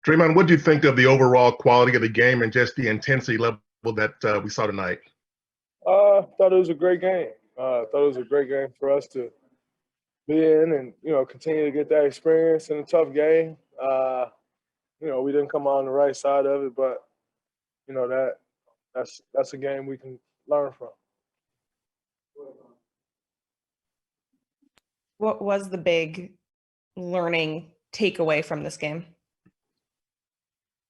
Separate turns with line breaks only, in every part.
Draymond, what do you think of the overall quality of the game and just the intensity level that we saw tonight?
Thought it was a great game. Thought it was a great game for us to be in and, continue to get that experience in a tough game. We didn't come out on the right side of it, but, that's a game we can learn from.
What was the big learning takeaway from this game?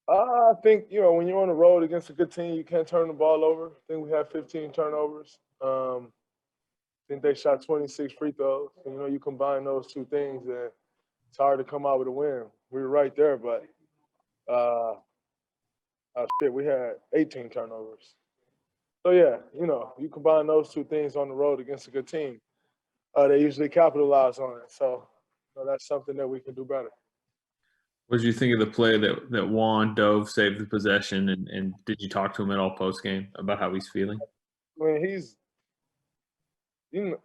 I think, when you're on the road against a good team, you can't turn the ball over. I think we had 15 turnovers. I think they shot 26 free throws. You combine those two things, and it's hard to come out with a win. We were right there, but we had 18 turnovers. So, yeah, you combine those two things on the road against a good team, they usually capitalize on it. So, that's something that we can do better.
What did you think of the play that Juan dove, saved the possession, and did you talk to him at all post-game about how he's feeling?
I mean,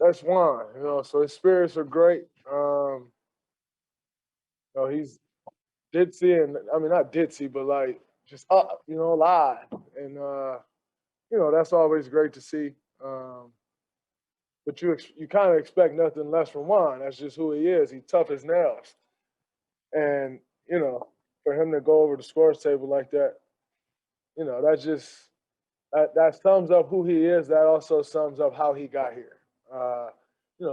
that's Juan, so his spirits are great. He's ditzy and, not ditzy, but just up, alive. And, that's always great to see. But you kind of expect nothing less from Juan. That's just who he is. He's tough as nails. And, for him to go over the scores table like that, that sums up who he is. That also sums up how he got here.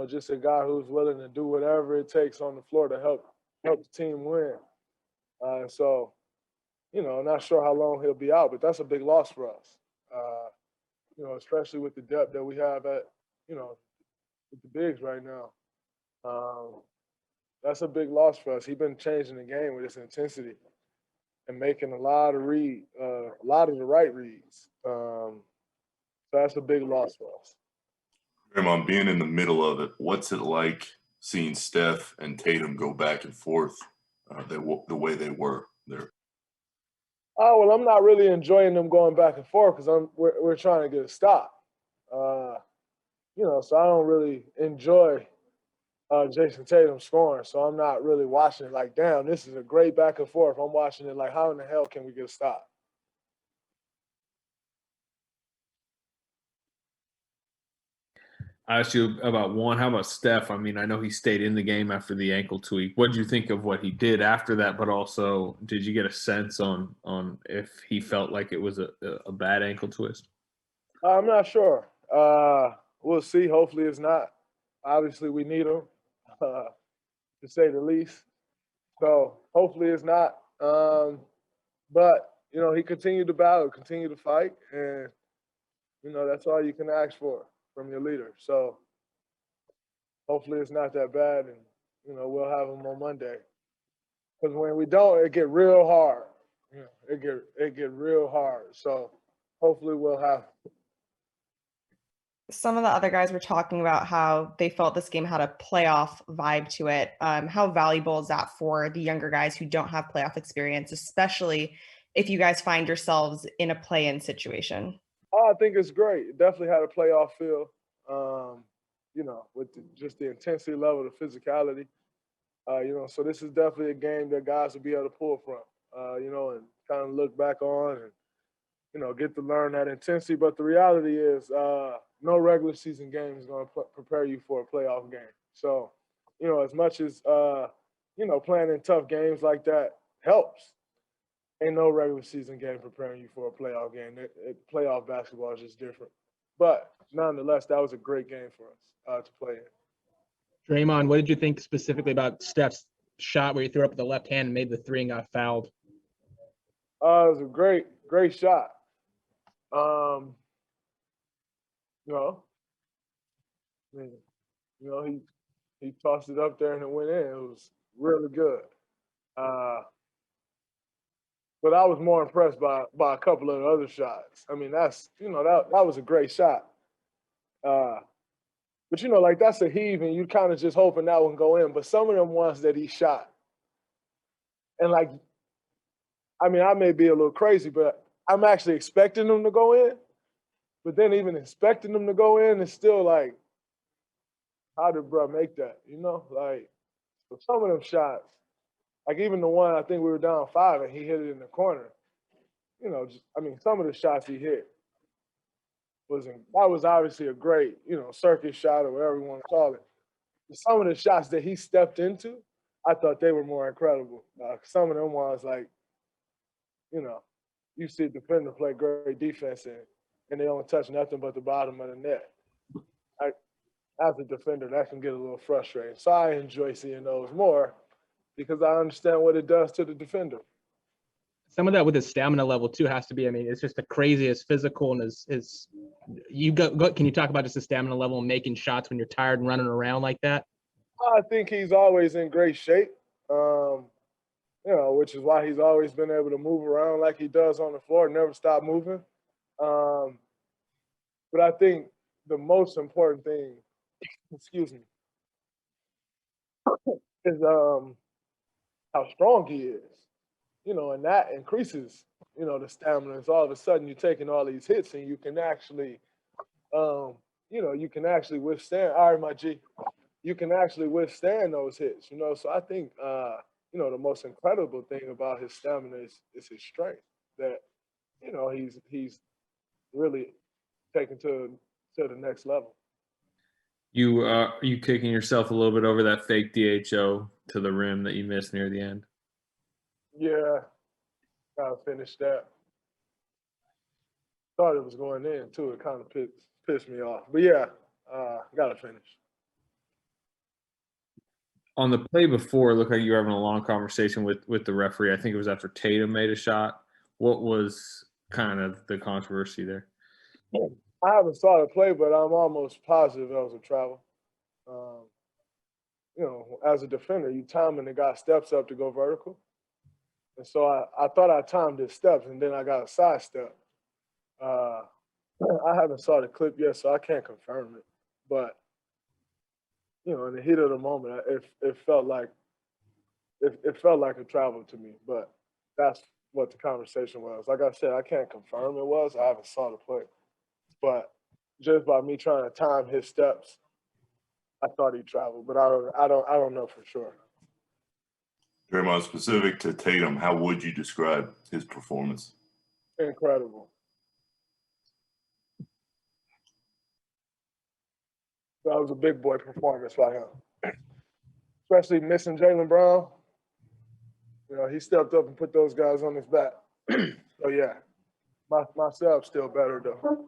Just a guy who's willing to do whatever it takes on the floor to help the team win. So, not sure how long he'll be out, but that's a big loss for us. Especially with the depth that we have at, with the bigs right now. That's a big loss for us. He's been changing the game with his intensity and making a lot of the right reads. So that's a big loss for us.
Draymond, being in the middle of it, what's it like seeing Steph and Tatum go back and forth the way they were there?
Oh, well, I'm not really enjoying them going back and forth because we're trying to get a stop. So I don't really enjoy Jayson Tatum scoring, so I'm not really watching it like, damn, this is a great back and forth. I'm watching it like, how in the hell can we get a stop?
I asked you about Juan. How about Steph? I know he stayed in the game after the ankle tweak. What did you think of what he did after that? But also, did you get a sense on if he felt like it was a bad ankle twist?
I'm not sure. We'll see. Hopefully it's not. Obviously, we need him, to say the least. So hopefully it's not. But, he continued to battle, continued to fight, and, that's all you can ask for from your leader. So hopefully it's not that bad, and, we'll have him on Monday. Because when we don't, it get real hard. It get real hard. So hopefully we'll have him.
Some of the other guys were talking about how they felt this game had a playoff vibe to it. How valuable is that for the younger guys who don't have playoff experience, especially if you guys find yourselves in a play-in situation?
I think it's great. It definitely had a playoff feel, with just the intensity level, the physicality. So this is definitely a game that guys will be able to pull from, and kind of look back on and, get to learn that intensity. But the reality is no regular season game is going to prepare you for a playoff game. So, as much as, playing in tough games like that helps, ain't no regular season game preparing you for a playoff game. Playoff basketball is just different. But nonetheless, that was a great game for us to play in.
Draymond, what did you think specifically about Steph's shot where he threw up with the left hand and made the three and got fouled?
It was a great shot. He tossed it up there and it went in. It was really good. But I was more impressed by a couple of the other shots. That's that was a great shot. But that's a heave, and you kind of just hoping that one go in. But some of them ones that he shot, and I may be a little crazy, but I'm actually expecting them to go in. But then even expecting them to go in is still like, how did bro make that? So some of them shots, Like even the one I think we were down 5 and he hit it in the corner. You know, some of the shots he hit that was obviously a great, circus shot or whatever you want to call it. But some of the shots that he stepped into, I thought they were more incredible. Some of them was like, you see a defender play great defense and they don't touch nothing but the bottom of the net. As a defender, that can get a little frustrating. So I enjoy seeing those more because I understand what it does to the defender.
Some of that with his stamina level too has to be. I mean, it's just the craziest physical and Can you talk about just the stamina level and making shots when you're tired and running around like that?
I think he's always in great shape. Which is why he's always been able to move around like he does on the floor, never stop moving. But I think the most important thing, is how strong he is. And that increases, the stamina. So all of a sudden you're taking all these hits and you can actually, withstand. All right, my G, you can actually withstand those hits, So I think, the most incredible thing about his stamina is his strength. That, he's really taken to the next level.
You kicking yourself a little bit over that fake DHO to the rim that you missed near the end?
Yeah, gotta finish that. Thought it was going in too. It kind of pissed me off. But yeah, gotta finish.
On the play before, it looked like you were having a long conversation with the referee. I think it was after Tatum made a shot. What was kind of the controversy there?
I haven't saw the play, but I'm almost positive that was a travel. As a defender, you time and the guy steps up to go vertical. And so I thought I timed his steps, and then I got a side step. I haven't saw the clip yet, so I can't confirm it. But, in the heat of the moment, it felt like a travel to me. But that's what the conversation was. Like I said, I can't confirm it was. I haven't saw the play. But just by me trying to time his steps, I thought he traveled. But I don't know for sure.
Draymond, specific to Tatum, how would you describe his performance?
Incredible. That was a big boy performance by him. Especially missing Jaylen Brown. He stepped up and put those guys on his back. So, yeah, myself still better, though.